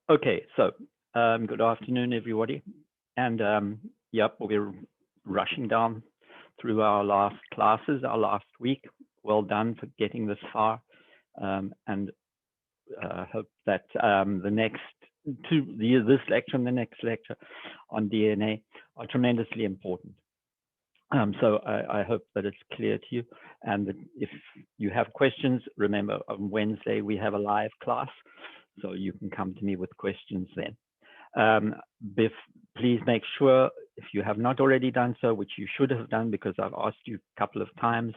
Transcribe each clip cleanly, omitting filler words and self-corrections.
Okay, so good afternoon, everybody. And yep, we're rushing down through our last classes, our last week. Well done for getting this far. And hope that the next this lecture and the next lecture on DNA are tremendously important. So I hope that it's clear to you. And that if you have questions, remember on Wednesday we have a live class, so you can come to me with questions then. Please make sure, if you have not already done so, which you should have done because I've asked you a couple of times,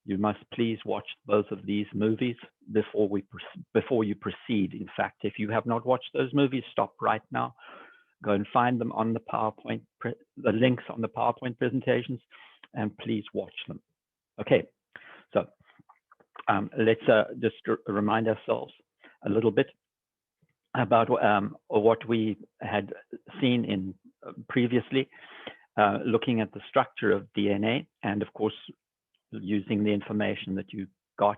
you must please watch both of these movies before you proceed. In fact, if you have not watched those movies, stop right now. Go and find them on the PowerPoint, the links on the PowerPoint presentations, and please watch them. Okay, so let's just remind ourselves a little bit about what we had seen in previously, looking at the structure of DNA, and of course, using the information that you got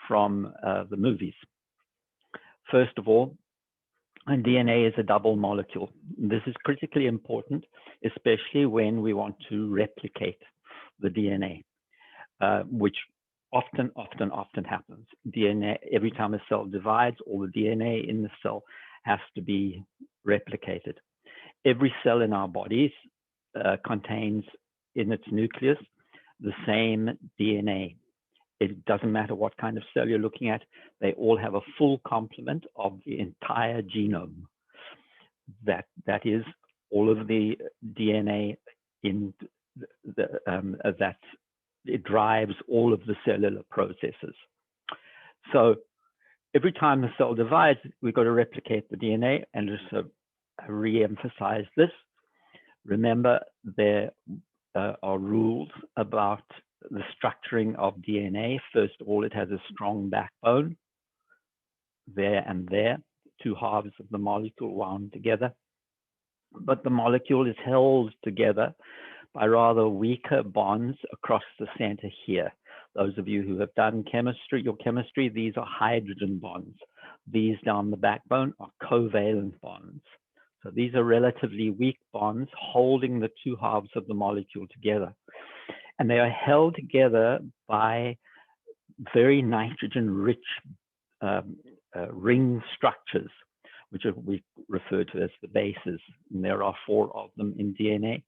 from the movies. First of all, DNA is a double molecule. This is critically important, especially when we want to replicate the DNA, which often happens. DNA, every time a cell divides, all the DNA in the cell has to be replicated. Every cell in our bodies contains in its nucleus the same DNA. It doesn't matter what kind of cell you're looking at, they all have a full complement of the entire genome. That is all of the DNA in that it drives all of the cellular processes. So every time a cell divides, we've got to replicate the DNA, and just re-emphasize this. Remember, there are rules about the structuring of DNA. First of all, it has a strong backbone, there and there, two halves of the molecule wound together. But the molecule is held together by rather weaker bonds across the center here. Those of you who have done your chemistry, these are hydrogen bonds. These down the backbone are covalent bonds. So these are relatively weak bonds holding the two halves of the molecule together. And they are held together by very nitrogen-rich ring structures, which we refer to as the bases. And there are 4 of them in DNA: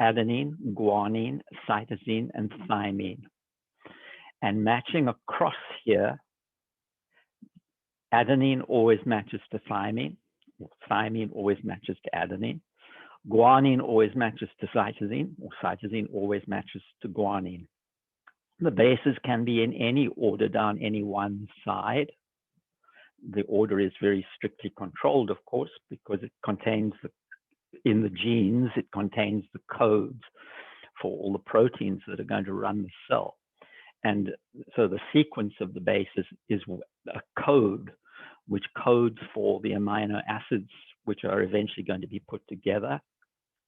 adenine, guanine, cytosine, and thymine. And matching across here, adenine always matches to thymine, or thymine always matches to adenine. Guanine always matches to cytosine, or cytosine always matches to guanine. The bases can be in any order down any one side. The order is very strictly controlled, of course, because it contains in the genes, it contains the codes for all the proteins that are going to run the cell. And so the sequence of the bases is a code which codes for the amino acids which are eventually going to be put together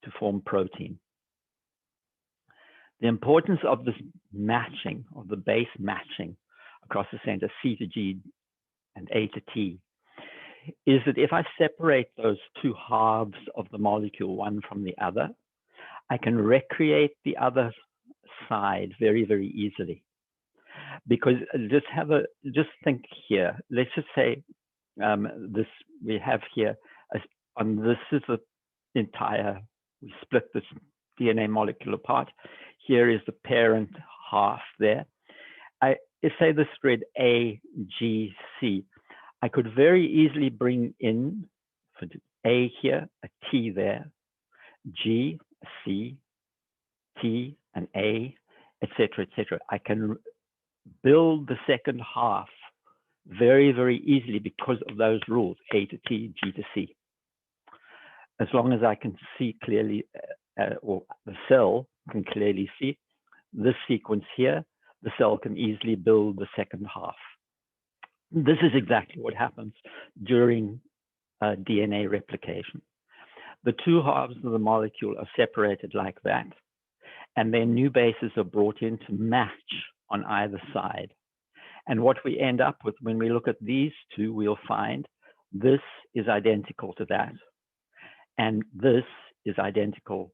to form protein. The importance of this matching, of the base matching across the center, C to G and A to T, is that if I separate those two halves of the molecule, one from the other, I can recreate the other side very, very easily. Because just think here, let's just say we have here, this is the entire, we split this DNA molecule apart. Here is the parent half there. Say this read A, G, C. I could very easily bring in for A here, a T there, G, C, T, and A, etc., etc. I can build the second half very, very easily because of those rules, A to T, G to C. As long as I can see clearly, or the cell can clearly see this sequence here, the cell can easily build the second half. This is exactly what happens during DNA replication. The two halves of the molecule are separated like that, and then new bases are brought in to match on either side. And what we end up with when we look at these two, we'll find This is identical to that. And this is identical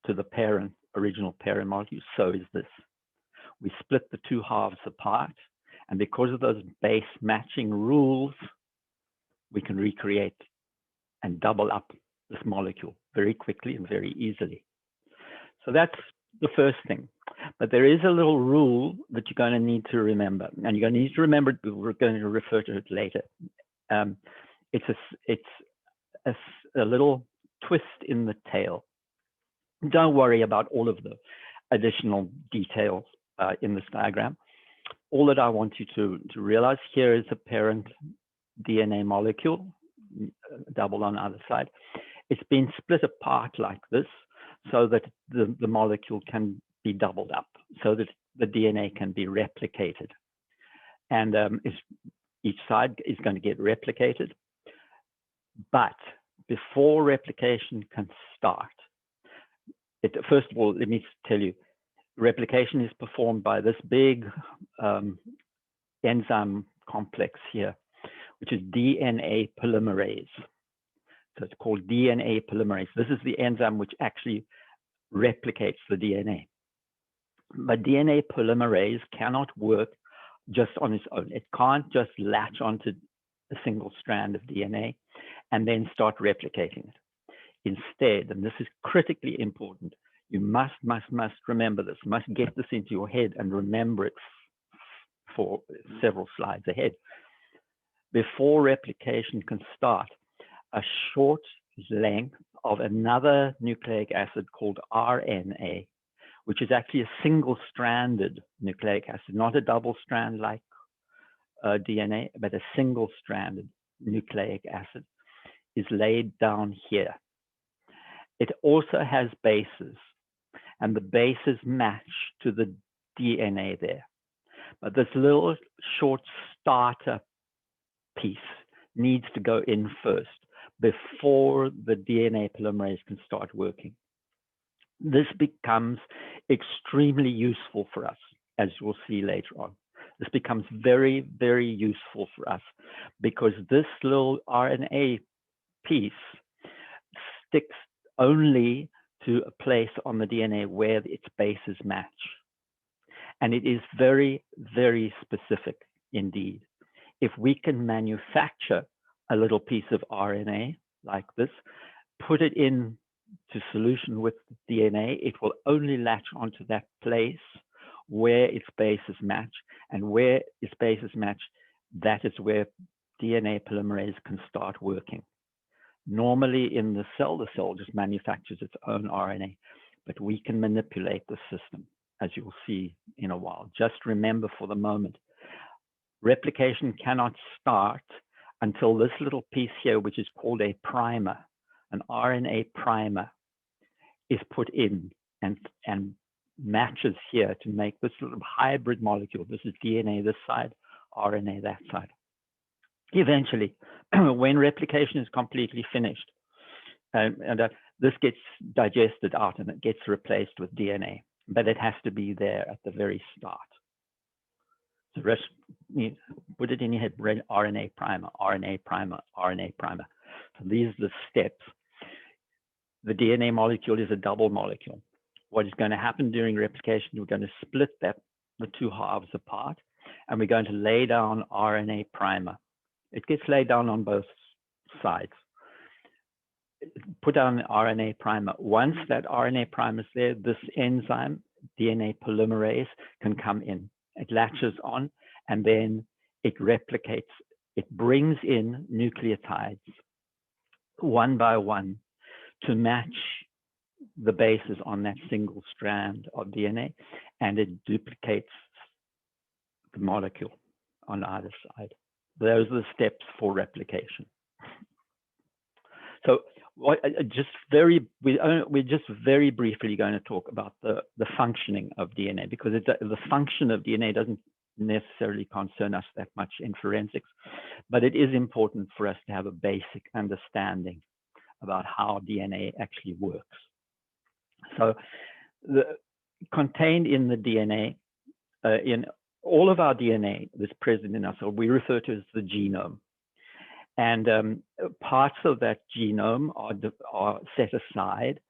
to the parent, original parent molecule. So is this. We split the two halves apart. And because of those base matching rules, we can recreate and double up this molecule very quickly and very easily. So that's the first thing. But there is a little rule that you're going to need to remember. And you're going to need to remember it, but we're going to refer to it later. It's a little twist in the tail. Don't worry about all of the additional details in this diagram. All that I want you to realize here is a parent DNA molecule, double on the other side. It's been split apart like this so that the molecule can be doubled up, so that the DNA can be replicated. And each side is going to get replicated. But before replication can start, first of all, let me tell you, replication is performed by this big enzyme complex here, which is DNA polymerase. So it's called DNA polymerase. This is the enzyme which actually replicates the DNA. But DNA polymerase cannot work just on its own. It can't just latch onto a single strand of DNA and then start replicating it. Instead, and this is critically important, you must remember this, must get this into your head and remember it for several slides ahead. Before replication can start, a short length of another nucleic acid called RNA, which is actually a single-stranded nucleic acid, not a double strand like DNA, but a single-stranded nucleic acid, is laid down here. It also has bases, and the bases match to the DNA there. But this little short starter piece needs to go in first before the DNA polymerase can start working. This becomes extremely useful for us, as you'll see later on. This becomes very, very useful for us because this little RNA piece sticks only to a place on the DNA where its bases match. And it is very, very specific indeed. If we can manufacture a little piece of RNA like this, put it in to solution with DNA, it will only latch onto that place where its bases match, and where its bases match, that is where DNA polymerase can start working. Normally in the cell just manufactures its own RNA, but we can manipulate the system, as you'll see in a while. Just remember for the moment, replication cannot start until this little piece here, which is called a primer, an RNA primer, is put in and matches here to make this little hybrid molecule. This is DNA this side, RNA that side. Eventually, when replication is completely finished, this gets digested out and it gets replaced with DNA, but it has to be there at the very start. So put it in your head, RNA primer, RNA primer, RNA primer. So these are the steps. The DNA molecule is a double molecule. What is going to happen during replication, we're going to split the two halves apart, and we're going to lay down RNA primer. It gets laid down on both sides. Put down RNA primer. Once that RNA primer is there, this enzyme, DNA polymerase, can come in. It latches on, and then it replicates. It brings in nucleotides one by one to match the bases on that single strand of DNA, and it duplicates the molecule on either side. Those are the steps for replication. So we're just very briefly going to talk about the functioning of DNA, because the function of DNA doesn't necessarily concern us that much in forensics, but it is important for us to have a basic understanding about how DNA actually works. So contained in the DNA, in all of our DNA that's present in us, or we refer to as the genome. And parts of that genome are set aside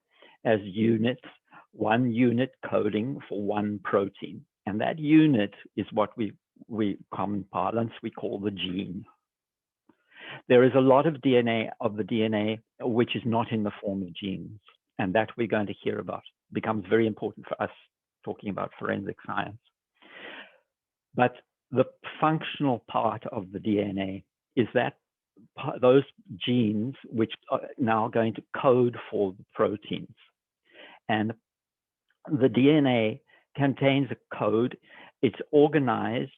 as units, 1 unit coding for 1 protein. And that unit is what we common parlance, we call the gene. There is a lot of the DNA which is not in the form of genes, and that we're going to hear about. It becomes very important for us talking about forensic science. But the functional part of the DNA is that those genes which are now going to code for the proteins. And the DNA contains a code. It's organized,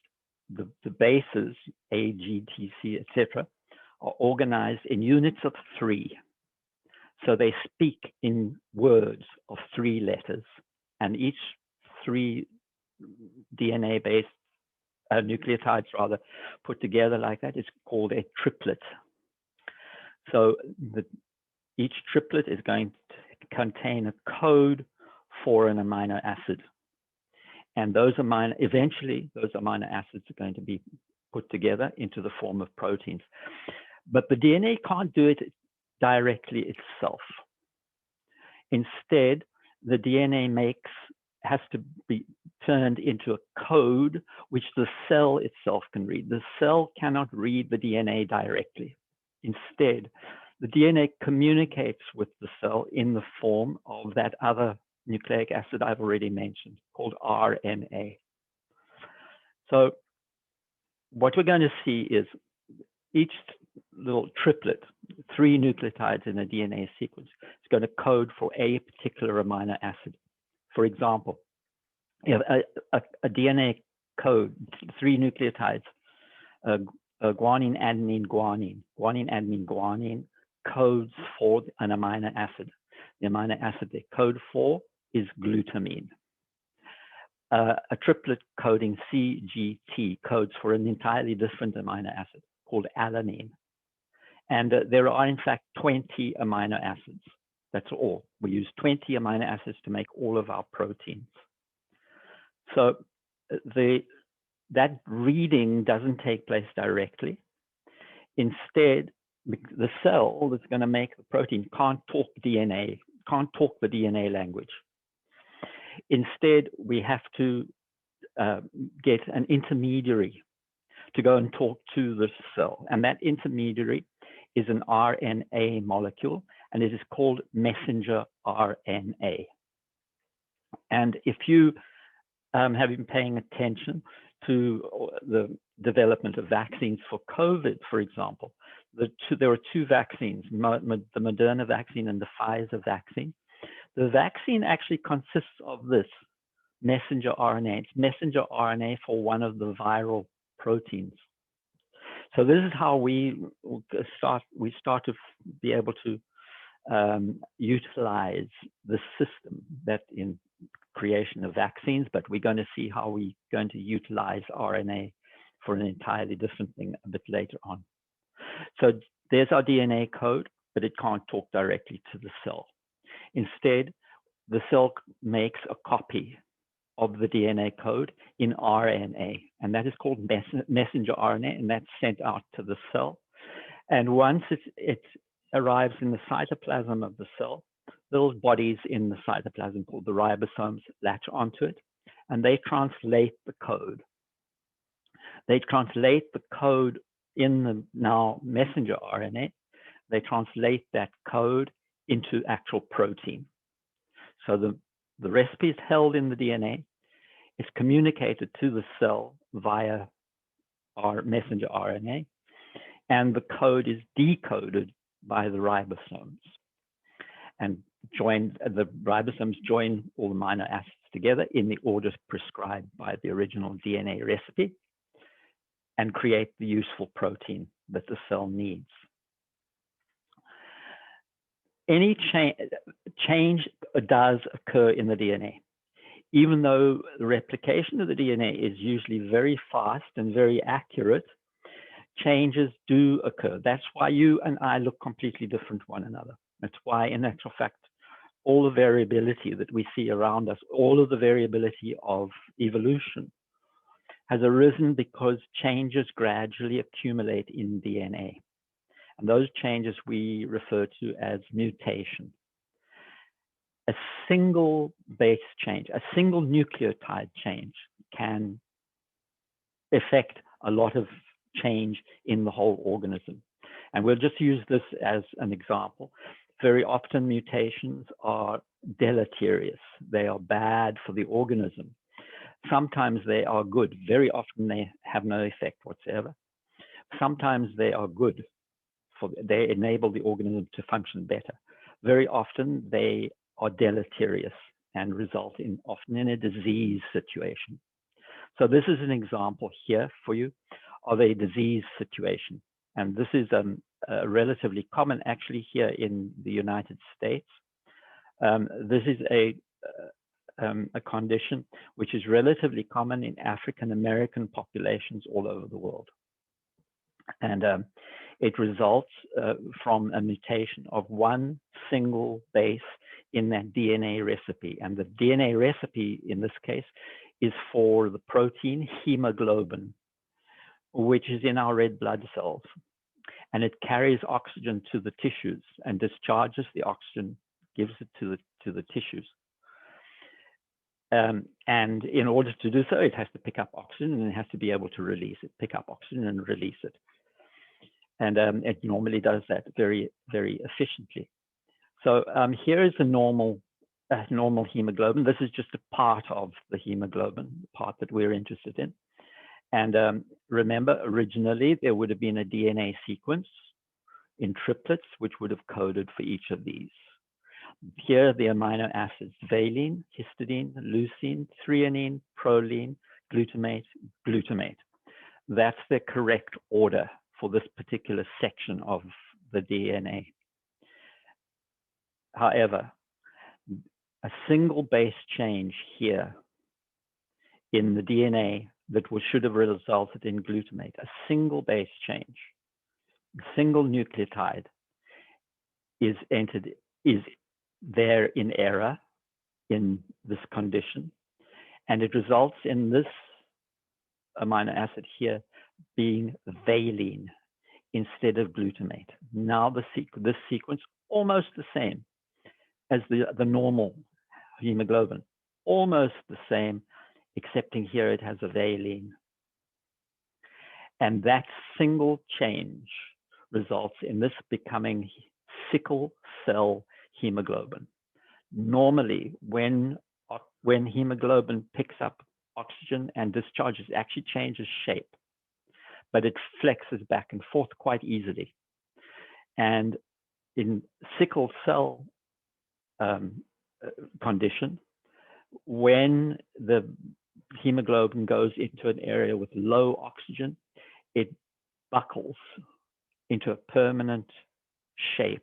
the bases, A, G, T, C, etc., are organized in units of 3. So they speak in words of 3 letters, and each 3 DNA-based nucleotides, rather, put together like that is called a triplet. So each triplet is going to contain a code for an amino acid. And eventually, those amino acids are going to be put together into the form of proteins. But the DNA can't do it directly itself. Instead, the DNA has to be turned into a code which the cell itself can read. The cell cannot read the DNA directly. Instead, the DNA communicates with the cell in the form of that other nucleic acid I've already mentioned, called RNA. So what we're going to see is each little triplet, 3 nucleotides in a DNA sequence, is going to code for a particular amino acid. For example, you have a DNA code, 3 nucleotides, guanine, adenine, guanine. Guanine, adenine, guanine codes for an amino acid. The amino acid they code for is glutamine. A triplet coding CGT codes for an entirely different amino acid called alanine. And there are, in fact, 20 amino acids. That's all. We use 20 amino acids to make all of our proteins. So that reading doesn't take place directly. Instead, the cell that's going to make the protein can't talk the DNA language. Instead, we have to get an intermediary to go and talk to the cell. And that intermediary is an RNA molecule, and it is called messenger RNA. And if you have been paying attention to the development of vaccines for COVID, for example, there are 2 vaccines, the Moderna vaccine and the Pfizer vaccine. The vaccine actually consists of this messenger RNA. It's messenger RNA for one of the viral proteins. So this is how we start to be able to utilize the system that in creation of vaccines, but we're going to see how we're going to utilize RNA for an entirely different thing a bit later on. So there's our DNA code, but it can't talk directly to the cell. Instead, the cell makes a copy of the DNA code in RNA, and that is called messenger RNA, and that's sent out to the cell. And once it arrives in the cytoplasm of the cell, little bodies in the cytoplasm called the ribosomes latch onto it, and they translate the code. They translate the code in the now messenger RNA. They translate that code into actual protein. So the recipe is held in the DNA. It's communicated to the cell via our messenger RNA, and the code is decoded by the ribosomes. And the ribosomes join all the amino acids together in the order prescribed by the original DNA recipe and create the useful protein that the cell needs. Any change does occur in the DNA. Even though the replication of the DNA is usually very fast and very accurate, changes do occur. That's why you and I look completely different to one another. That's why, in actual fact, all the variability that we see around us, all of the variability of evolution has arisen because changes gradually accumulate in DNA. And those changes we refer to as mutation. A single base change, a single nucleotide change can affect a lot of change in the whole organism. And we'll just use this as an example. Very often mutations are deleterious. They are bad for the organism. Sometimes they are good. Very often they have no effect whatsoever. Sometimes they are good. They enable the organism to function better. Very often they are deleterious and result in often in a disease situation. So this is an example here for you of a disease situation. And this is relatively common actually here in the United States. This is a condition which is relatively common in African American populations all over the world. And it results from a mutation of one single base in that DNA recipe. And the DNA recipe in this case is for the protein hemoglobin, which is in our red blood cells. And it carries oxygen to the tissues and discharges the oxygen, gives it to the tissues. And in order to do so, it has to pick up oxygen and it has to be able to release it, pick up oxygen and release it. And it normally does that very, very efficiently. So here is a normal hemoglobin. This is just a part of the hemoglobin, the part that we're interested in. And remember, originally, there would have been a DNA sequence in triplets, which would have coded for each of these. Here, the amino acids, valine, histidine, leucine, threonine, proline, glutamate, glutamate. That's the correct order for this particular section of the DNA. However, a single base change here in the DNA that should have resulted in glutamate, a single base change, a single nucleotide is there in error in this condition, and it results in this amino acid here being valine instead of glutamate. Now this sequence almost the same as the normal hemoglobin, almost the same, excepting here it has a valine. And that single change results in this becoming sickle cell hemoglobin. Normally, when hemoglobin picks up oxygen and discharges, it actually changes shape, but it flexes back and forth quite easily. And in sickle cell condition, when the hemoglobin goes into an area with low oxygen, it buckles into a permanent shape,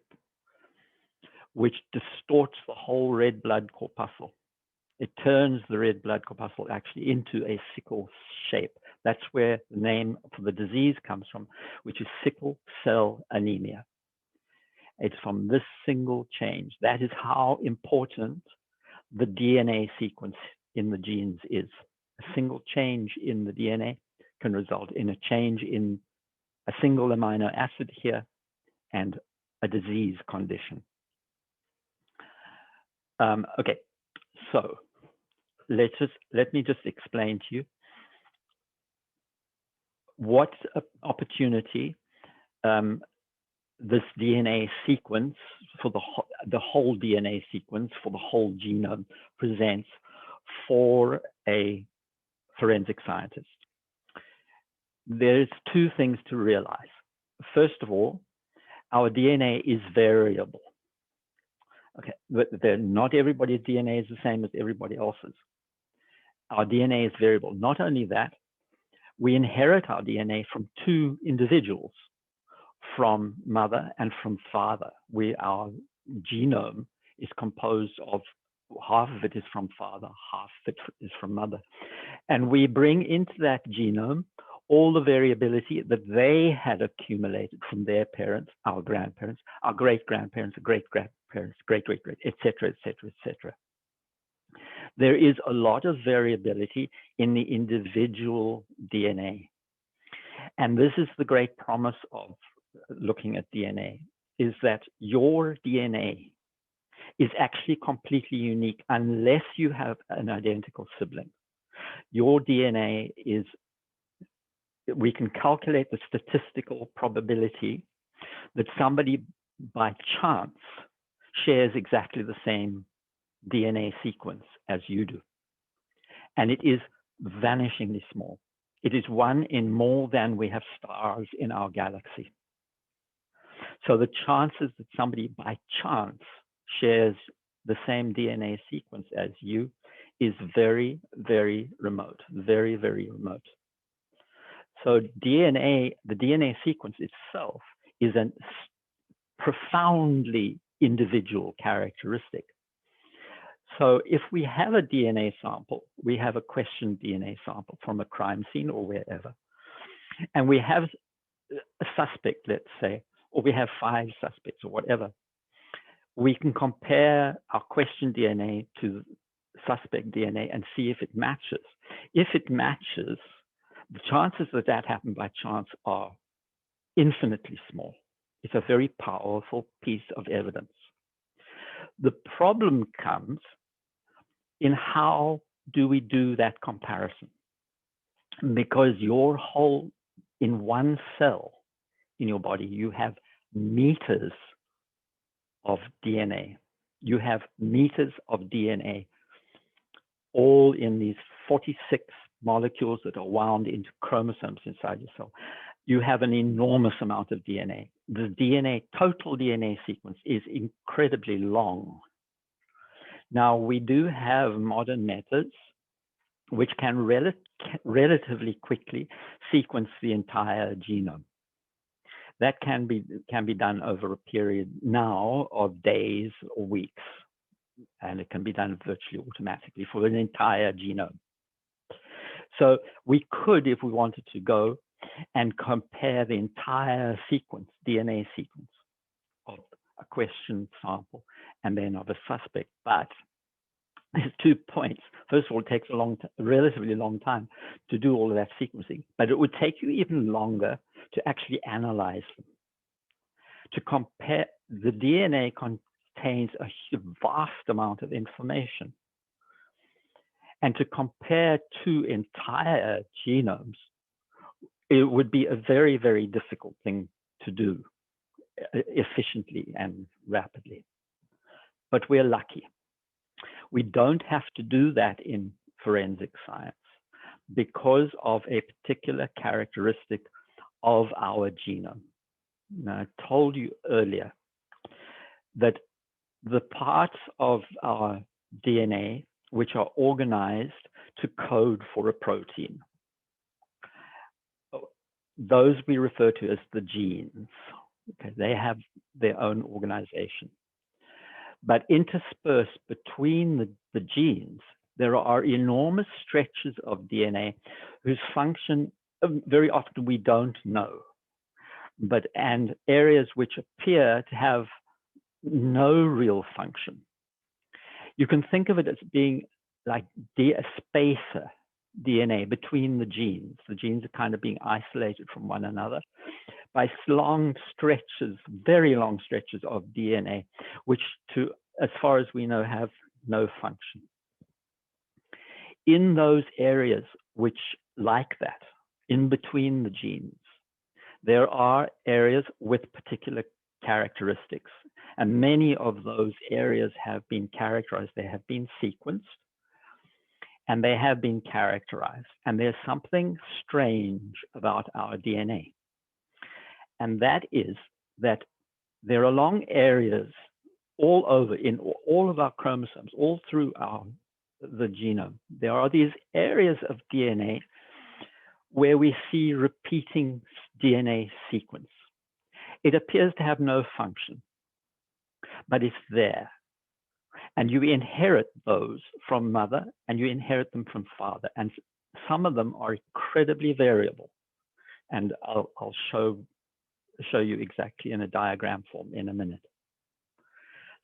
which distorts the whole red blood corpuscle. It turns the red blood corpuscle actually into a sickle shape. That's where the name for the disease comes from, which is sickle cell anemia. It's from this single change. That is how important the DNA sequence in the genes is. A single change in the DNA can result in a change in a single amino acid here and a disease condition. Okay, so let me just explain to you what opportunity this DNA sequence for the whole DNA sequence for the whole genome presents for a forensic scientist. There's two things to realize. First of all, our DNA is variable. Okay, but not everybody's DNA is the same as everybody else's. Our DNA is variable. Not only that, we inherit our DNA from two individuals, from mother and from father. Our genome is composed of half of it is from father, half of it is from mother. And we bring into that genome all the variability that they had accumulated from their parents, our grandparents, our great-grandparents, great-grandparents, great-great-great, et cetera, et cetera, et cetera. There is a lot of variability in the individual DNA. And this is the great promise of looking at DNA is that your DNA is actually completely unique unless you have an identical sibling. Your DNA is, we can calculate the statistical probability that somebody by chance shares exactly the same DNA sequence as you do. And it is vanishingly small. It is 1 in more than we have stars in our galaxy. So the chances that somebody by chance shares the same DNA sequence as you is very, very remote, very, very remote. So DNA, the DNA sequence itself is a profoundly individual characteristic. So if we have a DNA sample, we have a questioned DNA sample from a crime scene or wherever, and we have a suspect, let's say, or we have 5 suspects or whatever, we can compare our questioned DNA to suspect DNA and see if it matches. If it matches, the chances that that happened by chance are infinitely small. It's a very powerful piece of evidence. The problem comes in how do we do that comparison? Because your whole, in one cell in your body, you have meters of DNA. You have meters of DNA, all in these 46 molecules that are wound into chromosomes inside your cell. You have an enormous amount of DNA. The DNA, total DNA sequence is incredibly long. Now, we do have modern methods which can relatively quickly sequence the entire genome. That can be done over a period now of days or weeks, and it can be done virtually automatically for an entire genome. So we could, if we wanted to go and compare the entire sequence, DNA sequence of a question sample and then of a suspect, but there's 2 points. First of all, it takes a relatively long time to do all of that sequencing, but it would take you even longer to actually analyze them. To compare, the DNA contains a vast amount of information. And to compare 2 entire genomes, it would be a very, very difficult thing to do efficiently and rapidly. But we're lucky. We don't have to do that in forensic science because of a particular characteristic of our genome. Now, I told you earlier that the parts of our DNA which are organized to code for a protein, those we refer to as the genes. Okay, they have their own organization. But interspersed between the genes, there are enormous stretches of DNA whose function very often we don't know, and areas which appear to have no real function. You can think of it as being like a spacer DNA between the genes. The genes are kind of being isolated from one another by long stretches, very long stretches of DNA, which, as far as we know, have no function. In those areas which, like that, in between the genes, there are areas with particular characteristics, and many of those areas have been characterized. They have been sequenced, and they have been characterized. And there's something strange about our DNA. And that is that there are long areas all over in all of our chromosomes, all through the genome. There are these areas of DNA where we see repeating DNA sequence. It appears to have no function, but it's there. And you inherit those from mother, and you inherit them from father. And some of them are incredibly variable. And I'll show you exactly in a diagram form in a minute.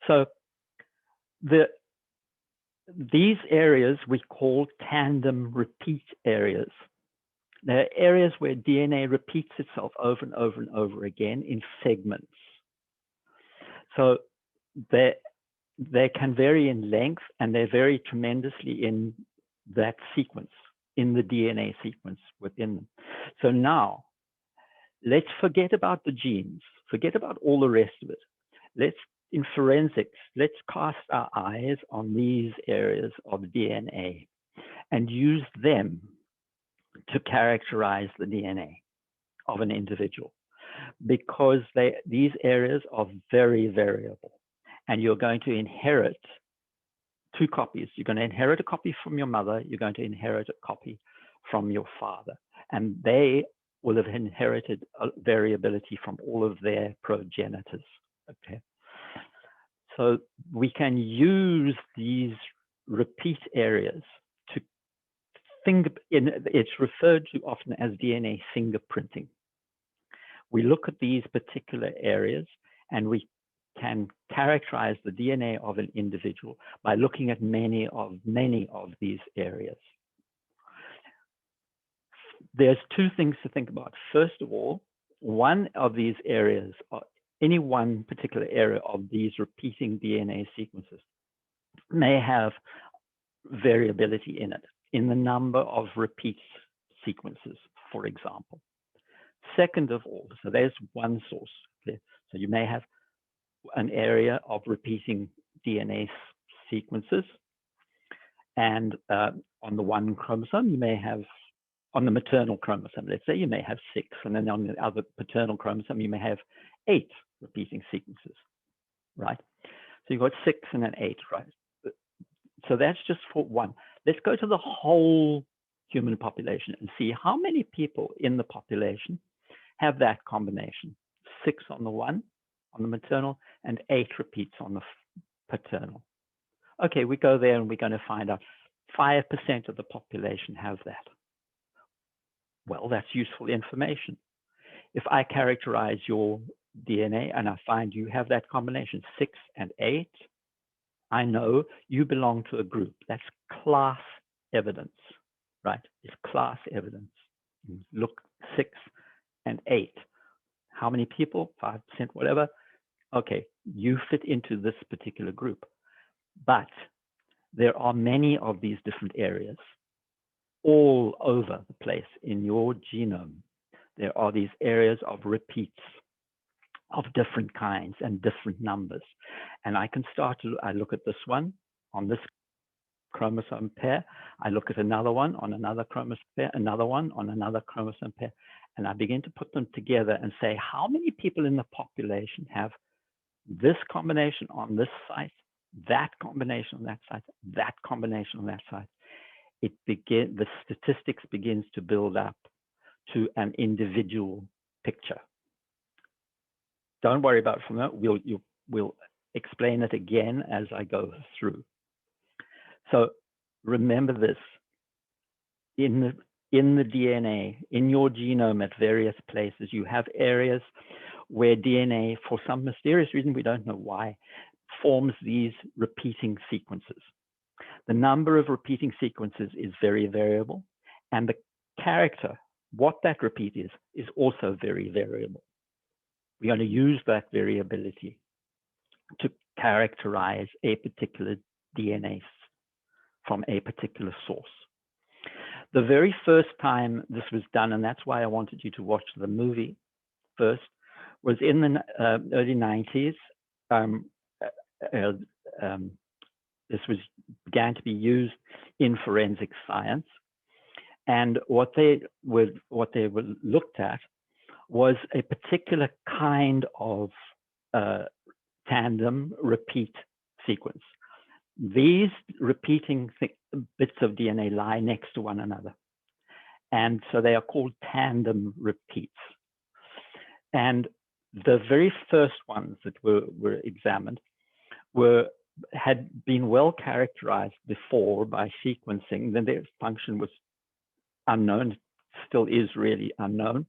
So these areas we call tandem repeat areas. There are areas where DNA repeats itself over and over and over again in segments. So they can vary in length, and they vary tremendously in that sequence, in the DNA sequence within them. So now, let's forget about the genes, forget about all the rest of it. Let's, in forensics, let's cast our eyes on these areas of DNA and use them to characterize the DNA of an individual, because these areas are very variable, and you're going to inherit two copies. You're going to inherit a copy from your mother, you're going to inherit a copy from your father, and they will have inherited variability from all of their progenitors. Okay, so we can use these repeat areas to it's referred to often as DNA fingerprinting. We look at these particular areas and we can characterize the DNA of an individual by looking at many of these areas. There's two things to think about. First of all, one of these areas, any one particular area of these repeating DNA sequences, may have variability in it, in the number of repeat sequences, for example. Second of all, so there's one source. Okay? So you may have an area of repeating DNA sequences, and on the one chromosome, you may have, on the maternal chromosome, let's say, you may have 6, and then on the other paternal chromosome, you may have 8 repeating sequences, right? So you've got 6 and then 8, right? So that's just for one. Let's go to the whole human population and see how many people in the population have that combination. 6 on the one, on the maternal, and 8 repeats on the paternal. Okay, we go there and we're going to find out 5% of the population have that. Well, that's useful information. If I characterize your DNA and I find you have that combination, 6 and 8, I know you belong to a group. That's class evidence, right? It's class evidence. Look, 6 and 8. How many people? 5%, whatever. Okay, you fit into this particular group. But there are many of these different areas all over the place in your genome. There are these areas of repeats of different kinds and different numbers. And I can start to, I look at this one on this chromosome pair. I look at another one on another chromosome pair, another one on another chromosome pair. And I begin to put them together and say, how many people in the population have this combination on this site, that combination on that site, that combination on that site? The statistics begins to build up to an individual picture. Don't worry about it from that. We'll explain it again as I go through. So remember this, in the DNA, in your genome at various places, you have areas where DNA, for some mysterious reason, we don't know why, forms these repeating sequences. The number of repeating sequences is very variable, and the character, what that repeat is also very variable. We're going to use that variability to characterize a particular DNA from a particular source. The very first time this was done, and that's why I wanted you to watch the movie first, was in the early 90s. This began to be used in forensic science, and what they were looked at was a particular kind of tandem repeat sequence. These repeating bits of DNA lie next to one another, and so they are called tandem repeats. And the very first ones that were examined had been well characterized before by sequencing. Then their function was unknown, still is really unknown.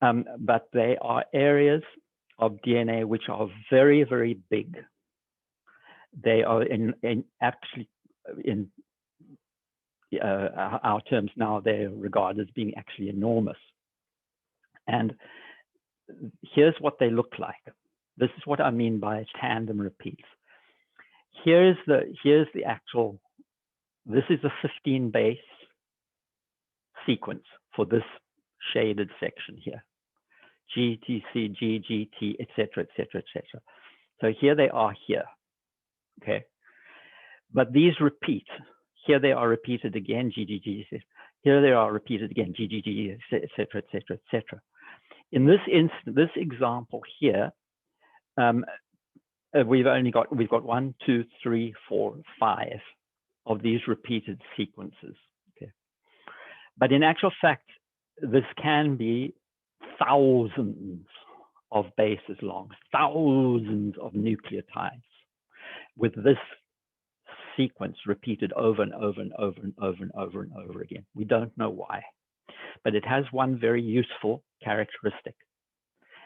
But they are areas of DNA which are very, very big. They are actually in our terms now, they're regarded as being actually enormous. And here's what they look like. This is what I mean by tandem repeats. Here's the actual, this is a 15 base sequence for this shaded section here. GTC, GGT, etc., etc., etc. So here they are here, okay? But these repeat. Here they are repeated again, GGG. Here they are repeated again, GGG, etc., etc., etc. In this example here, we've got 1, 2, 3, 4, 5 of these repeated sequences. Okay, but in actual fact, this can be thousands of bases long, thousands of nucleotides, with this sequence repeated over and over and over and over and over and over again. We don't know why, but it has one very useful characteristic.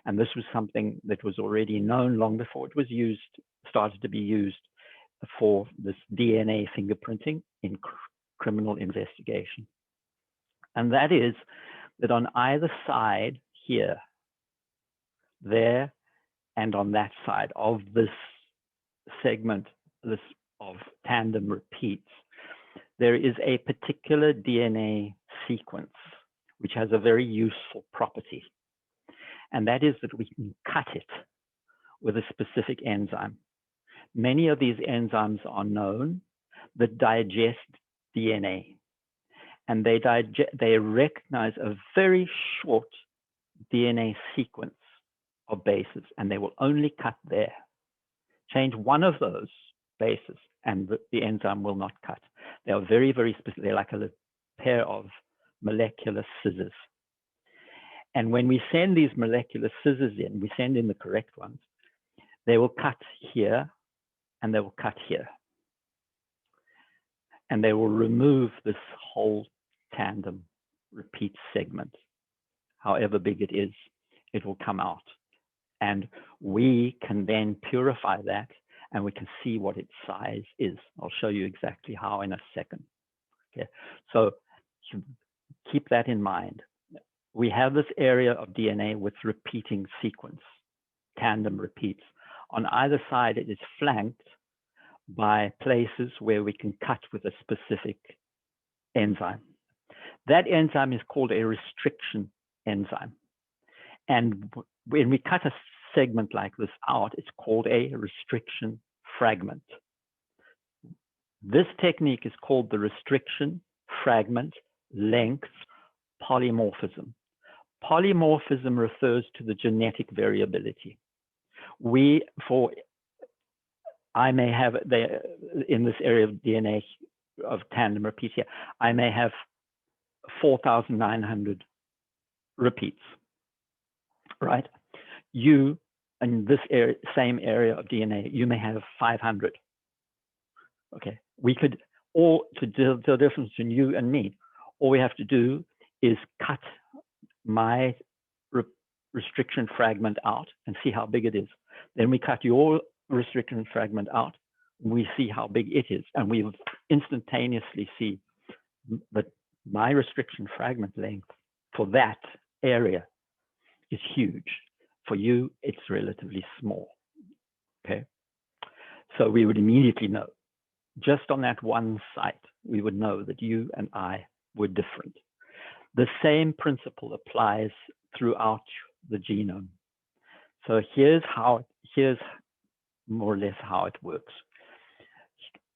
And this was something that was already known long before it was started to be used for this DNA fingerprinting in criminal investigation. And that is that on either side here, there, and on that side of this segment, this of tandem repeats, there is a particular DNA sequence which has a very useful property. And that is that we can cut it with a specific enzyme. Many of these enzymes are known that digest DNA, and they recognize a very short DNA sequence of bases, and they will only cut there. Change one of those bases, and the enzyme will not cut. They are very, very specific. They're like a pair of molecular scissors. And when we send these molecular scissors in, we send in the correct ones, they will cut here, and they will cut here. And they will remove this whole tandem repeat segment. However big it is, it will come out. And we can then purify that, and we can see what its size is. I'll show you exactly how in a second. Okay, so keep that in mind. We have this area of DNA with repeating sequence, tandem repeats. On either side, it is flanked by places where we can cut with a specific enzyme. That enzyme is called a restriction enzyme. And when we cut a segment like this out, it's called a restriction fragment. This technique is called the restriction fragment length polymorphism. Polymorphism refers to the genetic variability. I may have, in this area of DNA of tandem repeats here, I may have 4,900 repeats, right? You, in this area, same area of DNA, you may have 500. Okay, we could, or to tell the difference between you and me, all we have to do is cut my restriction fragment out and see how big it is. Then we cut your restriction fragment out, we see how big it is, and we instantaneously see that my restriction fragment length for that area is huge. For you, it's relatively small. Okay, so we would immediately know, just on that one site, we would know that you and I were different. The same principle applies throughout the genome. So here's more or less how it works.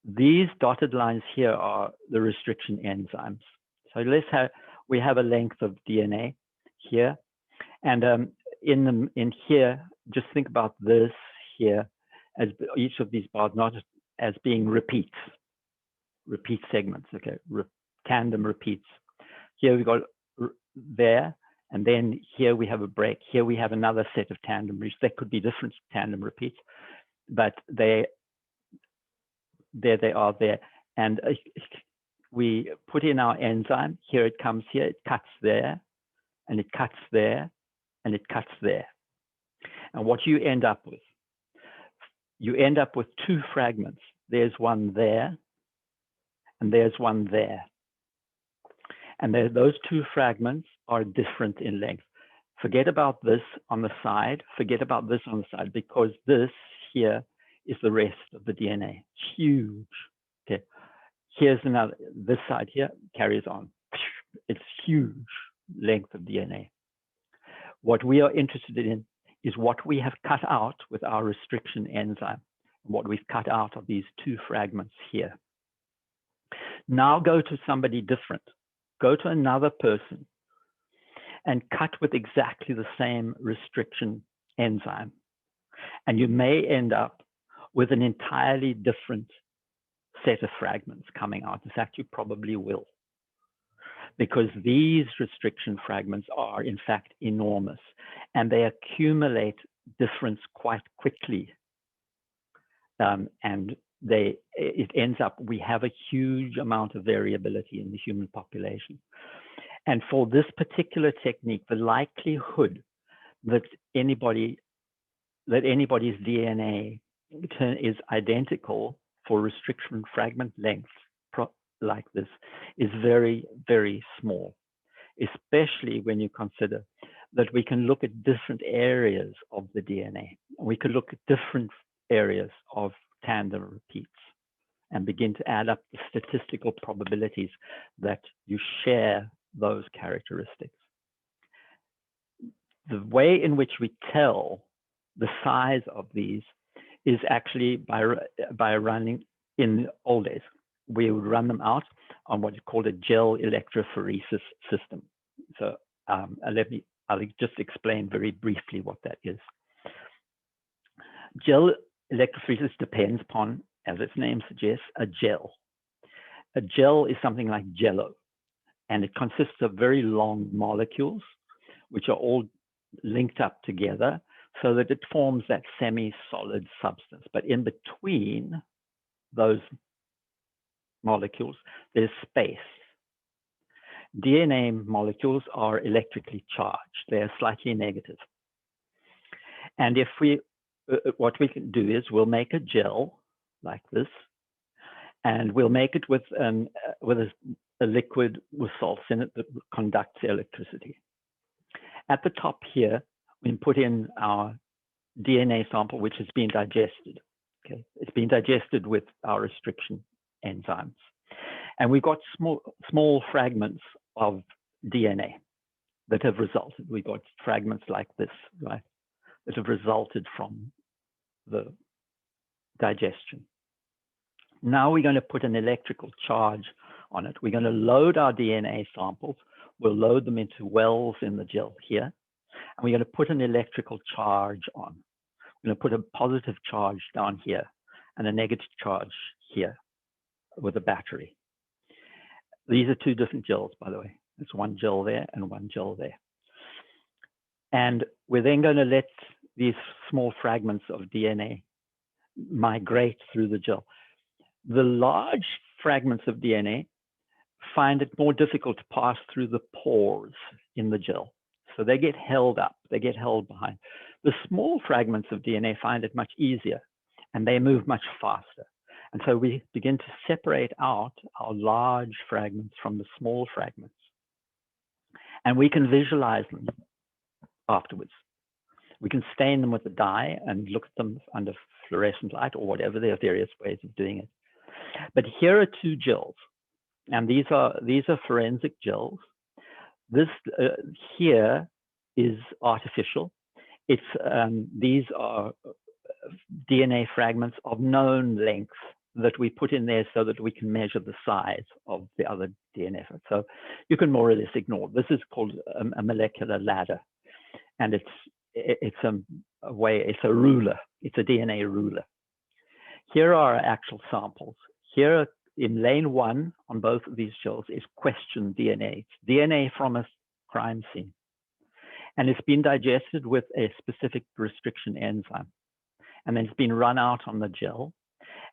These dotted lines here are the restriction enzymes. So we have a length of DNA here, and in here, just think about this here as each of these bars not as being repeat segments. Okay, tandem repeats. Here we got there, and then here we have a break. Here we have another set of tandem repeats. There could be different tandem repeats, but there they are there. And we put in our enzyme. Here it comes here. It cuts there, and it cuts there, and it cuts there. And what you end up with two fragments. There's one there, and there's one there. And those two fragments are different in length. Forget about this on the side, forget about this on the side, because this here is the rest of the DNA. It's huge. Okay, here's another, this side here carries on. It's huge length of DNA. What we are interested in is what we have cut out with our restriction enzyme. What we've cut out of these two fragments here. Now go to somebody different. Go to another person and cut with exactly the same restriction enzyme. And you may end up with an entirely different set of fragments coming out. In fact, you probably will, because these restriction fragments are in fact enormous and they accumulate difference quite quickly. And it ends up, we have a huge amount of variability in the human population. And for this particular technique, the likelihood that anybody's DNA is identical for restriction fragment length like this is very, very small, especially when you consider that we can look at different areas of the DNA. We could look at different areas of tandem repeats and begin to add up the statistical probabilities that you share those characteristics. The way in which we tell the size of these is actually by running, in the old days, we would run them out on what is called a gel electrophoresis system. So I'll just explain very briefly what that is. Gel electrophoresis depends upon, as its name suggests, a gel. A gel is something like Jello, and it consists of very long molecules, which are all linked up together so that it forms that semi-solid substance. But in between those molecules, there's space. DNA molecules are electrically charged. They're slightly negative. And if what we can do is we'll make a gel like this, and we'll make it with a liquid with salts in it that conducts electricity. At the top here, we put in our DNA sample, which has been digested. Okay, it's been digested with our restriction enzymes, and we've got small fragments of DNA that have resulted. We've got fragments like this, right, that have resulted from the digestion. Now we're going to put an electrical charge on it. We're going to load our DNA samples. We'll load them into wells in the gel here, and we're going to put an electrical charge on. We're going to put a positive charge down here and a negative charge here with a battery. These are two different gels, by the way. There's one gel there and one gel there. And we're then going to let these small fragments of DNA migrate through the gel. The large fragments of DNA find it more difficult to pass through the pores in the gel. So they get held up, they get held behind. The small fragments of DNA find it much easier, and they move much faster. And so we begin to separate out our large fragments from the small fragments. And we can visualize them afterwards. We can stain them with a dye and look at them under fluorescent light or whatever. There are various ways of doing it. But here are two gels, and these are forensic gels. This here is artificial. These are DNA fragments of known length that we put in there so that we can measure the size of the other DNA. So you can more or less ignore. This is called a molecular ladder, and it's a ruler. It's a DNA ruler. Here are our actual samples. Here in lane 1 on both of these gels is question DNA. It's DNA from a crime scene. And it's been digested with a specific restriction enzyme. And then it's been run out on the gel.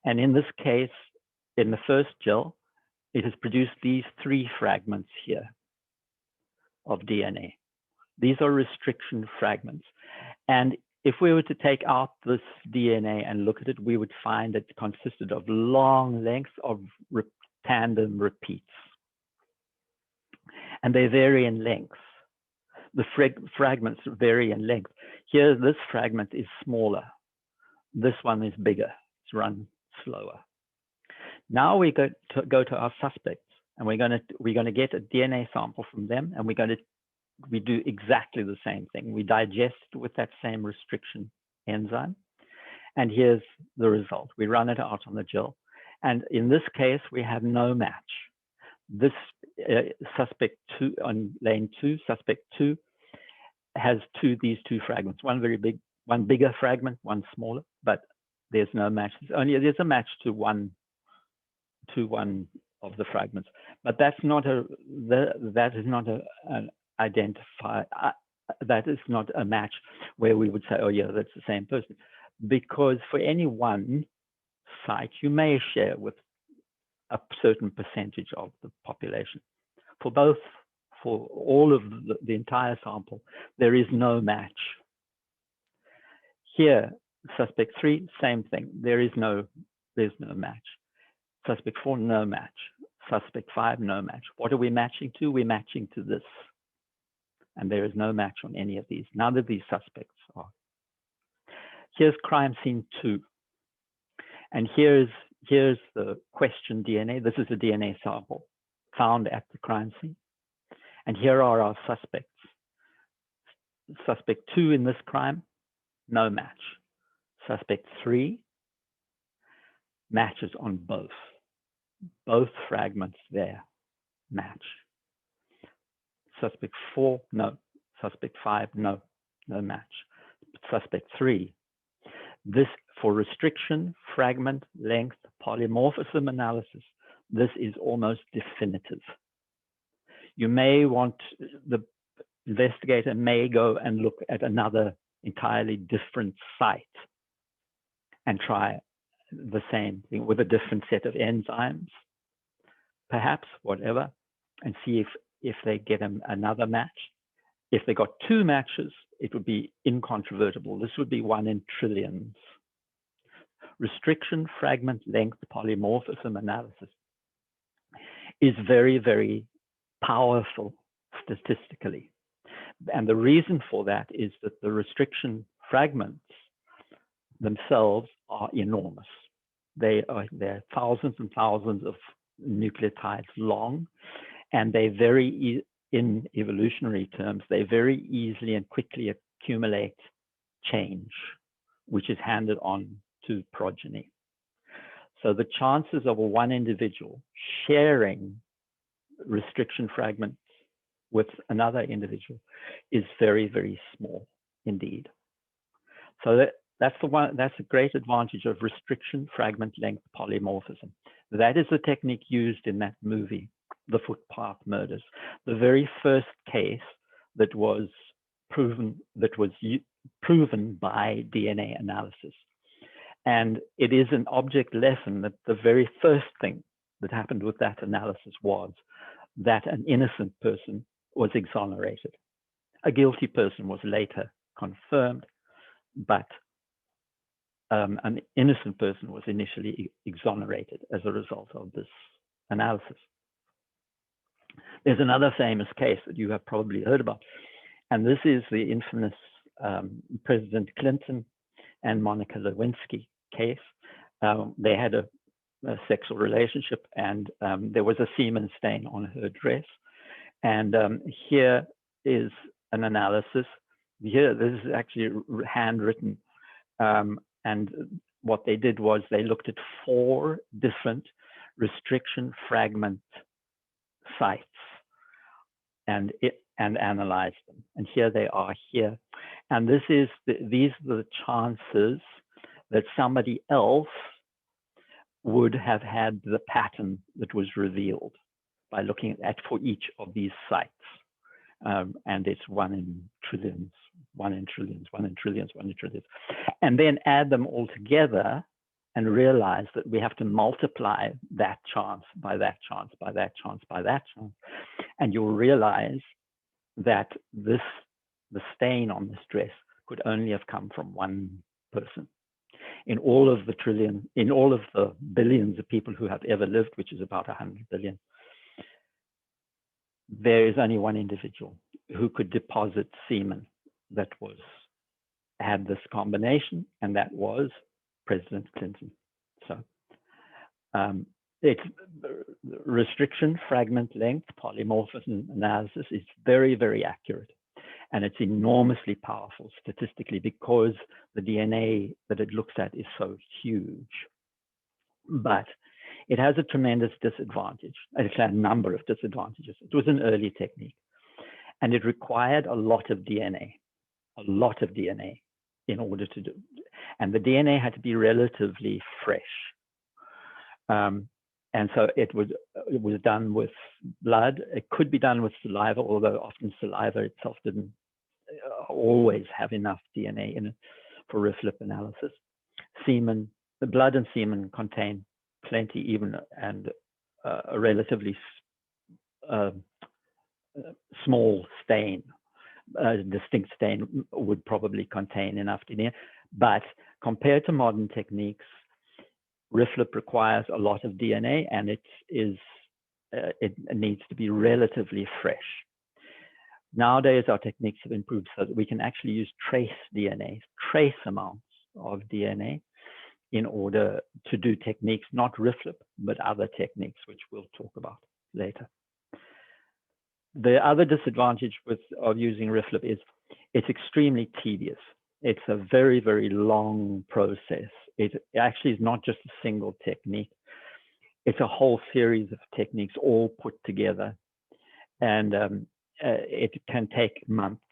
And in this case, in the first gel, it has produced these 3 fragments here of DNA. These are restriction fragments. And if we were to take out this DNA and look at it, we would find it consisted of long lengths of tandem repeats. and they vary in length. The fragments vary in length. Here, this fragment is smaller. This one is bigger. It's run slower. Now we go to our suspects, and we're going to get a DNA sample from them, and we do exactly the same thing. We digest with that same restriction enzyme, and here's the result. We run it out on the gel, and in this case, we have no match. This suspect 2 on lane 2, suspect 2 has these two fragments, one very big, one bigger fragment, one smaller, but there's no match. There's a match to one of the fragments, but that is not a match where we would say, oh yeah, that's the same person, because for any one site you may share with a certain percentage of the population. For all of the entire sample, there is no match. Here, suspect 3, same thing. There's no match. Suspect 4, no match. Suspect 5, no match. What are we matching to? We're matching to this. And there is no match on any of these. None of these suspects are. Here's crime scene 2. And here's the question DNA. This is a DNA sample found at the crime scene. And here are our suspects. Suspect 2 in this crime, no match. Suspect 3 matches on both. Both fragments there match. Suspect 4, no. Suspect 5, no match. Suspect 3, this for restriction, fragment, length, polymorphism analysis, this is almost definitive. You may want, the investigator may go and look at another entirely different site and try the same thing with a different set of enzymes, perhaps, whatever, and see if they get another match. If they got 2 matches, it would be incontrovertible. This would be 1 in trillions. Restriction, fragment, length, polymorphism analysis is very, very powerful statistically. And the reason for that is that the restriction fragments themselves are enormous. They're thousands and thousands of nucleotides long, and they very, in evolutionary terms, they very easily and quickly accumulate change, which is handed on to progeny. So the chances of one individual sharing restriction fragments with another individual is very, very small indeed. So that's a great advantage of restriction, fragment, length, polymorphism. That is the technique used in that movie, The Footpath Murders. The very first case that was proven by DNA analysis. And it is an object lesson that the very first thing that happened with that analysis was that an innocent person was exonerated. A guilty person was later confirmed, but an innocent person was initially exonerated as a result of this analysis. There's another famous case that you have probably heard about, and this is the infamous President Clinton and Monica Lewinsky case. They had a sexual relationship, and there was a semen stain on her dress. And here is an analysis. Here, this is actually handwritten. And what they did was they looked at 4 different restriction fragment sites and analyzed them. And here they are here. And these are the chances that somebody else would have had the pattern that was revealed by looking at for each of these sites. And it's 1 in trillions, 1 in trillions, 1 in trillions, 1 in trillions. And then add them all together and realize that we have to multiply that chance by that chance, by that chance, by that chance. And you'll realize that the stain on this dress could only have come from 1 person. In all of the billions of people who have ever lived, which is about 100 billion, there is only one individual who could deposit semen that had this combination, and that was President Clinton. So its restriction, fragment length, polymorphism analysis is very, very accurate. And it's enormously powerful statistically because the DNA that it looks at is so huge. But it has a tremendous disadvantage. It's a number of disadvantages. It was an early technique, and it required a lot of DNA in order to do. And the DNA had to be relatively fresh. And so it was done with blood. It could be done with saliva, although often saliva itself didn't always have enough DNA in it for RIFLIP analysis. Semen, the blood and semen contain plenty, even, and a relatively small stain, distinct stain would probably contain enough DNA. But compared to modern techniques, RIFLIP requires a lot of DNA, and it needs to be relatively fresh. Nowadays, our techniques have improved so that we can actually use trace DNA, trace amounts of DNA, in order to do techniques, not RIFLIP, but other techniques, which we'll talk about later. The other disadvantage of using RIFLIP is it's extremely tedious. It's a very, very long process. It actually is not just a single technique. It's a whole series of techniques all put together. And it can take months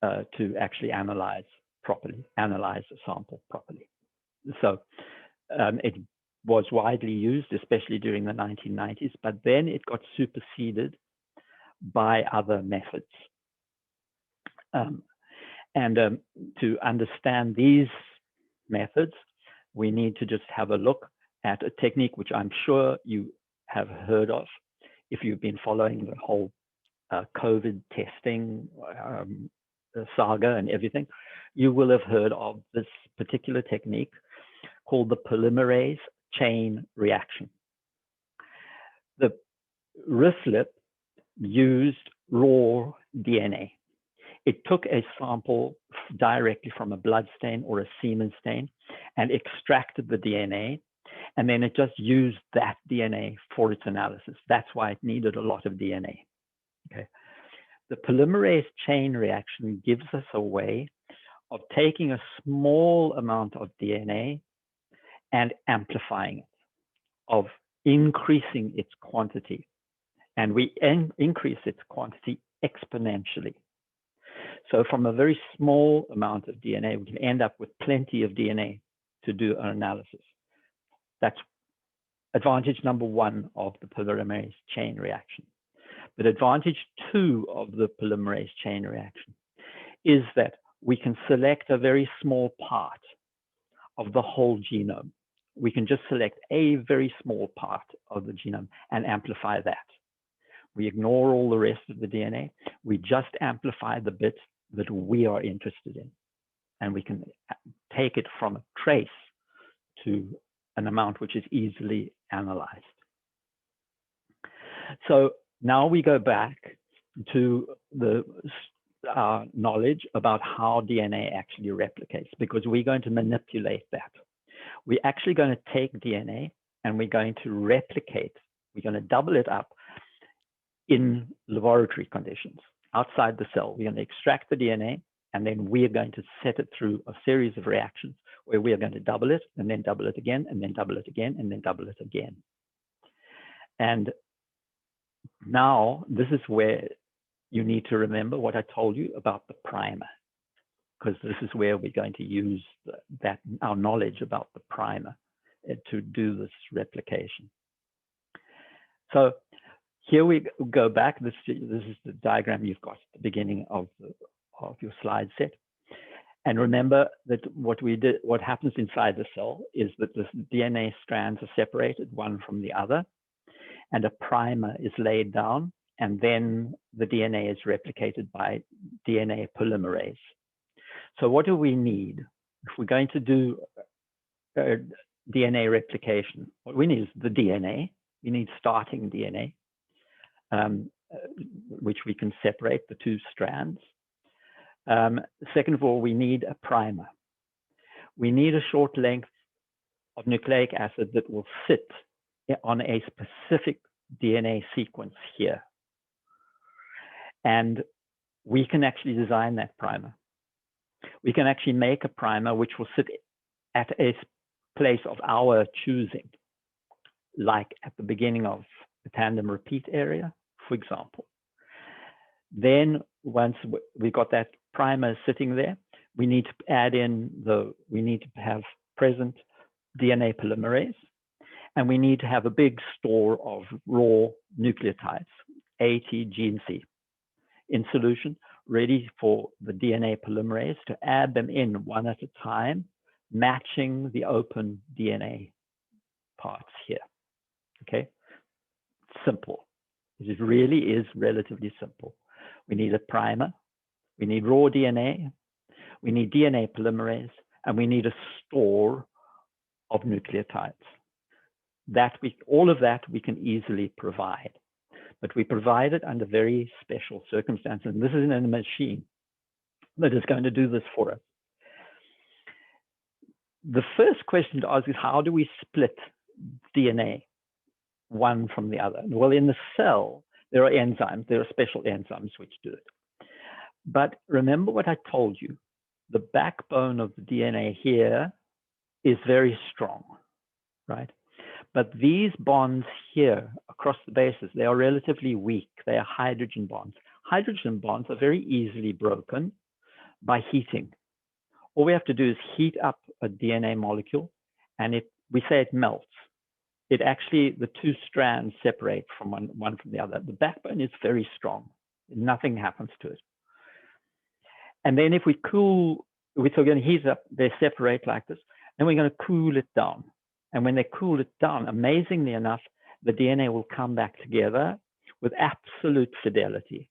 to actually analyze a sample properly. So it was widely used, especially during the 1990s, but then it got superseded by other methods. To understand these methods, we need to just have a look at a technique which I'm sure you have heard of if you've been following the whole COVID testing saga and everything. You will have heard of this particular technique called the polymerase chain reaction. The RIFLIP used raw DNA. It took a sample directly from a blood stain or a semen stain and extracted the DNA, and then it just used that DNA for its analysis. That's why it needed a lot of DNA. Okay. The polymerase chain reaction gives us a way of taking a small amount of DNA and amplifying it, of increasing its quantity. And we increase its quantity exponentially. So from a very small amount of DNA, we can end up with plenty of DNA to do an analysis. That's advantage number one of the polymerase chain reaction. But advantage two of the polymerase chain reaction is that we can select a very small part of the whole genome. We can just select a very small part of the genome and amplify that. We ignore all the rest of the DNA. We just amplify the bit that we are interested in. And we can take it from a trace to an amount which is easily analyzed. So now we go back to our knowledge about how DNA actually replicates, because we're going to manipulate that. We're actually going to take DNA and we're going to replicate. We're going to double it up in laboratory conditions outside the cell. We're going to extract the DNA, and then we are going to set it through a series of reactions where we are going to double it and then double it again and then double it again and then double it again. And now this is where you need to remember what I told you about the primer, because this is where we're going to use our knowledge about the primer to do this replication. So here we go back. This is the diagram you've got at the beginning of your slide set. And remember that what happens inside the cell is that the DNA strands are separated one from the other, and a primer is laid down, and then the DNA is replicated by DNA polymerase. So what do we need? If we're going to do DNA replication, what we need is the DNA. We need starting DNA. which we can separate the two strands. Second of all, we need a primer. We need a short length of nucleic acid that will sit on a specific DNA sequence here. And we can actually design that primer. We can actually make a primer which will sit at a place of our choosing, like at the beginning of the tandem repeat area, for example. Then once we got that primer sitting there, we need to add in we need to have present DNA polymerase, and we need to have a big store of raw nucleotides, A, T, G, and C, in solution, ready for the DNA polymerase to add them in one at a time, matching the open DNA parts here. Okay, simple. It really is relatively simple. We need a primer, we need raw DNA, we need DNA polymerase, and we need a store of nucleotides. All of that we can easily provide, but we provide it under very special circumstances. And this is in a machine that is going to do this for us. The first question to ask is, how do we split DNA one from the other? Well, in the cell, there are enzymes. There are special enzymes which do it. But remember what I told you. The backbone of the DNA here is very strong, right? But these bonds here across the bases, they are relatively weak. They are hydrogen bonds. Hydrogen bonds are very easily broken by heating. All we have to do is heat up a DNA molecule, and we say it melts. It actually, the two strands separate from one from the other. The backbone is very strong. Nothing happens to it. And then if we cool, we're going to heat it up, they separate like this, and we're going to cool it down. And when they cool it down, amazingly enough, the DNA will come back together with absolute fidelity.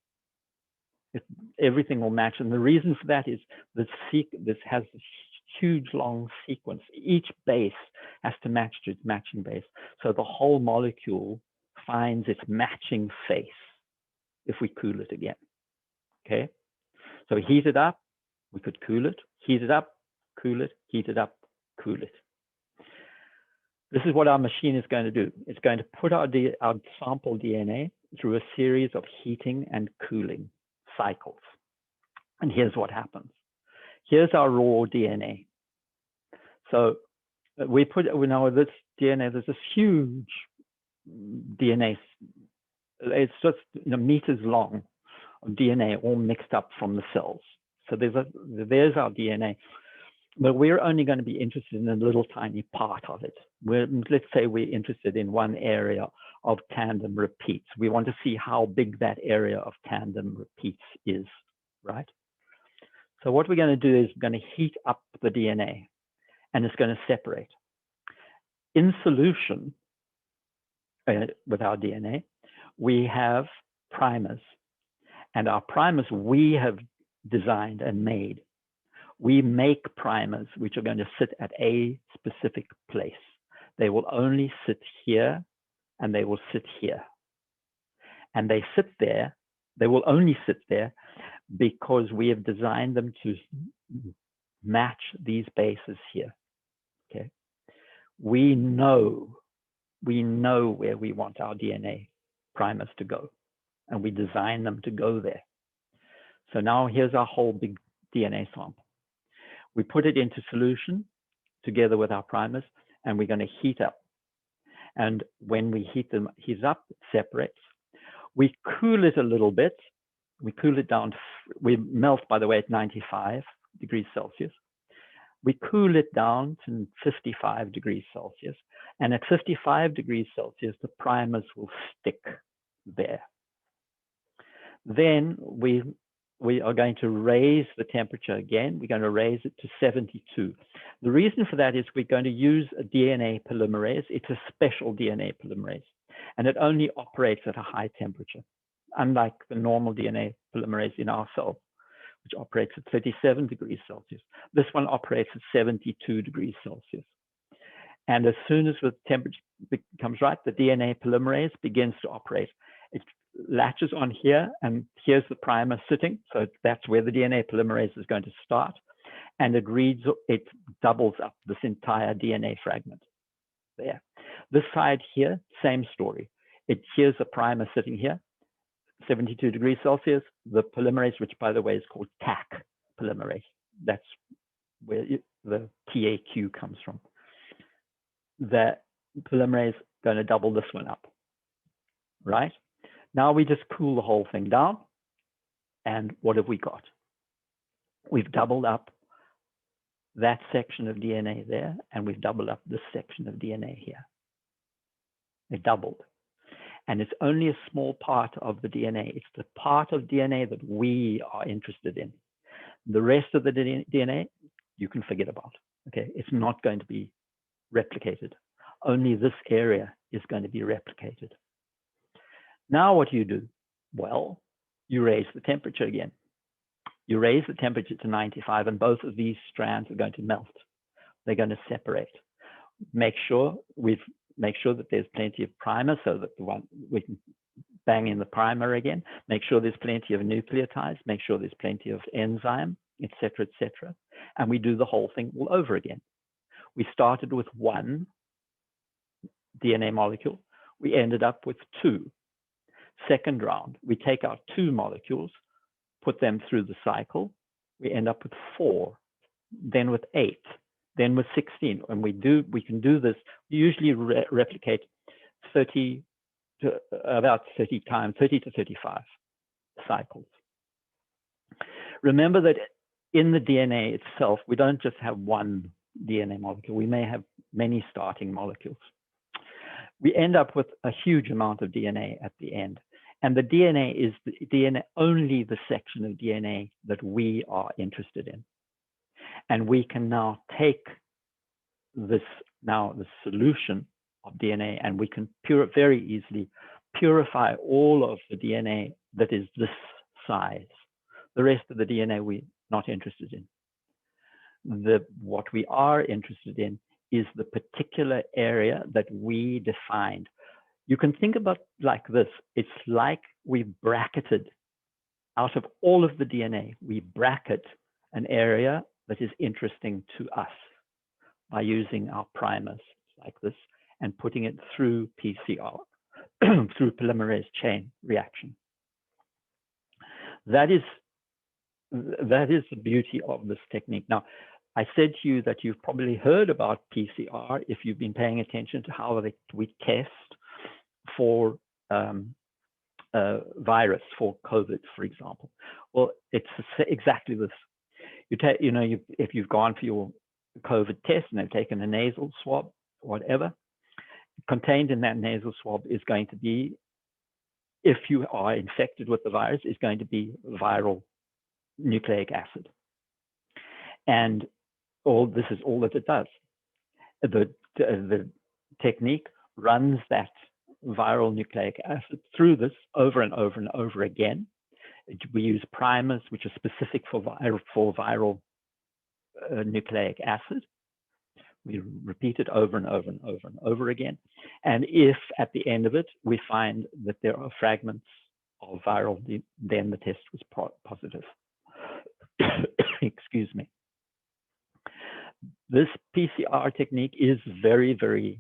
Everything will match. And the reason for that is this has a huge long sequence. Each base has to match to its matching base. So the whole molecule finds its matching face if we cool it again. Okay? So heat it up, we could cool it, heat it up, cool it, heat it up, cool it. This is what our machine is going to do. It's going to put our sample DNA through a series of heating and cooling cycles. And here's what happens. Here's our raw DNA. So we know this DNA, there's this huge DNA. It's just meters long of DNA all mixed up from the cells. So there's our DNA. But we're only going to be interested in a little tiny part of it. Let's say we're interested in one area of tandem repeats. We want to see how big that area of tandem repeats is, right? So what we're going to do is we're going to heat up the DNA, and it's going to separate. In solution with our DNA, we have primers. And our primers we have designed and made. We make primers which are going to sit at a specific place. They will only sit here, and they will sit here. And they sit there, they will only sit there because we have designed them to match these bases here, okay? We know where we want our DNA primers to go, and we design them to go there. So now here's our whole big DNA sample. We put it into solution together with our primers, and we're going to heat up. And when we heat up, it separates. We cool it a little bit. We cool it down. We melt, by the way, at 95 degrees Celsius. We cool it down to 55 degrees Celsius. And at 55 degrees Celsius, the primers will stick there. Then we are going to raise the temperature again. We're going to raise it to 72. The reason for that is we're going to use a DNA polymerase. It's a special DNA polymerase, and it only operates at a high temperature, unlike the normal DNA polymerase in our cell, which operates at 37 degrees Celsius. This one operates at 72 degrees Celsius. And as soon as the temperature becomes right, the DNA polymerase begins to operate. latches on here, and here's the primer sitting. So that's where the DNA polymerase is going to start. And it doubles up this entire DNA fragment there. This side here, same story. Here's a primer sitting here, 72 degrees Celsius. The polymerase, which by the way is called TAC polymerase. That's where the TAQ comes from. The polymerase going to double this one up, right? Now we just cool the whole thing down. And what have we got? We've doubled up that section of DNA there, and we've doubled up this section of DNA here. It doubled. And it's only a small part of the DNA. It's the part of DNA that we are interested in. The rest of the DNA, you can forget about. Okay, it's not going to be replicated. Only this area is going to be replicated. Now what do you do? Well, you raise the temperature again. You raise the temperature to 95, and both of these strands are going to melt. They're going to separate. Make sure that there's plenty of primer, so that we can bang in the primer again. Make sure there's plenty of nucleotides. Make sure there's plenty of enzyme, etc., etc. And we do the whole thing all over again. We started with 1 DNA molecule. We ended up with 2. Second round, we take our 2 molecules, put them through the cycle. We end up with 4, then with 8, then with 16. And we can do this. We usually replicate 30 to about 30 times, 30 to 35 cycles. Remember that in the DNA itself, we don't just have 1 DNA molecule. We may have many starting molecules. We end up with a huge amount of DNA at the end. And the DNA is only the section of DNA that we are interested in. And we can now take the solution of DNA, and we can very easily purify all of the DNA that is this size. The rest of the DNA we're not interested in. What we are interested in is the particular area that we defined. You can think about it like this. It's like we bracketed out of all of the DNA, we bracket an area that is interesting to us by using our primers like this and putting it through PCR, through polymerase chain reaction. That is the beauty of this technique. Now, I said to you that you've probably heard about PCR if you've been paying attention to how we test for virus, for COVID, for example. Well, it's exactly this. If you've gone for your COVID test and they've taken a nasal swab, whatever, contained in that nasal swab is going to be, if you are infected with the virus, is going to be viral nucleic acid. And this is all that it does. The technique runs that viral nucleic acid through this over and over and over again. We use primers which are specific for viral nucleic acid. We repeat it over and over and over and over again. And if at the end of it we find that there are fragments of viral, then the test was positive. Excuse me. This PCR technique is very, very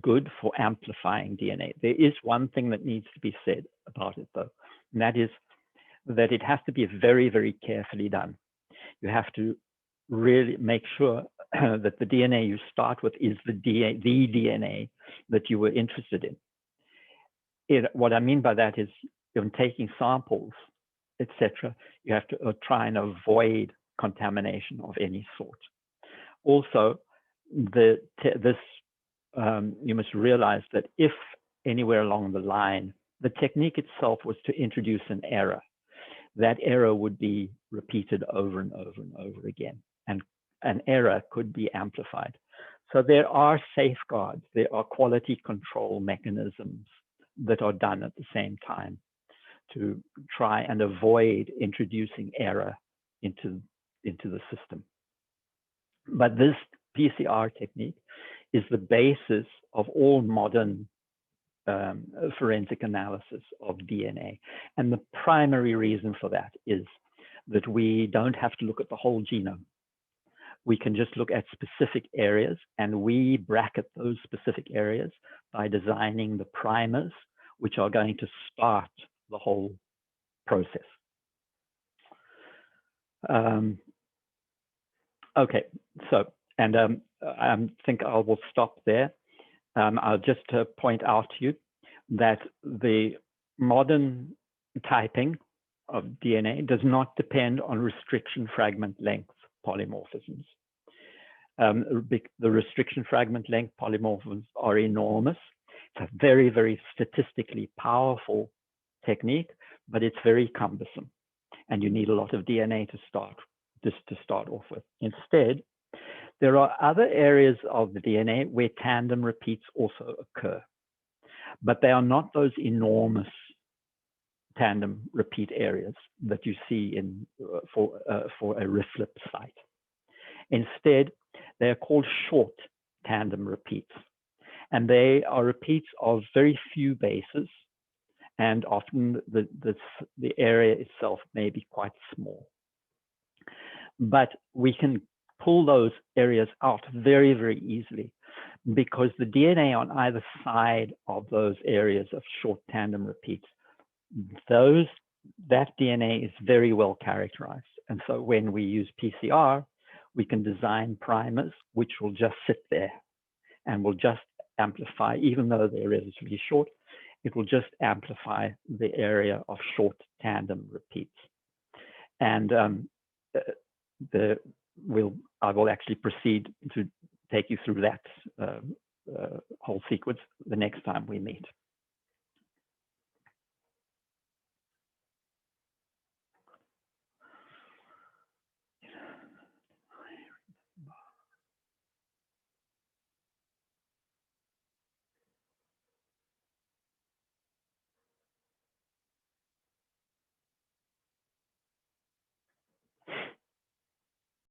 good for amplifying DNA. There is one thing that needs to be said about it, though, and that is that it has to be very, very carefully done. You have to really make sure that the DNA you start with is the DNA that you were interested in. What I mean by that is, when taking samples, etc., you have to try and avoid contamination of any sort. Also, you must realize that if anywhere along the line, the technique itself was to introduce an error, that error would be repeated over and over and over again, and an error could be amplified. So there are safeguards, there are quality control mechanisms that are done at the same time to try and avoid introducing error into the system. But this PCR technique is the basis of all modern forensic analysis of DNA. And the primary reason for that is that we don't have to look at the whole genome. We can just look at specific areas, and we bracket those specific areas by designing the primers, which are going to start the whole process. Okay, so, and I think I will stop there. I'll just point out to you that the modern typing of DNA does not depend on restriction fragment length polymorphisms. The restriction fragment length polymorphisms are enormous. It's a very, very statistically powerful technique, but it's very cumbersome, and you need a lot of DNA to start off with. Instead, there are other areas of the DNA where tandem repeats also occur, but they are not those enormous tandem repeat areas that you see in for a reflip site. Instead, they are called short tandem repeats, and they are repeats of very few bases, and often the area itself may be quite small. But we can pull those areas out very, very easily, because the DNA on either side of those areas of short tandem repeats, that DNA is very well characterized. And so when we use PCR, we can design primers which will just sit there and will just amplify, even though they're relatively short, it will just amplify the area of short tandem repeats. And I will actually proceed to take you through that whole sequence the next time we meet.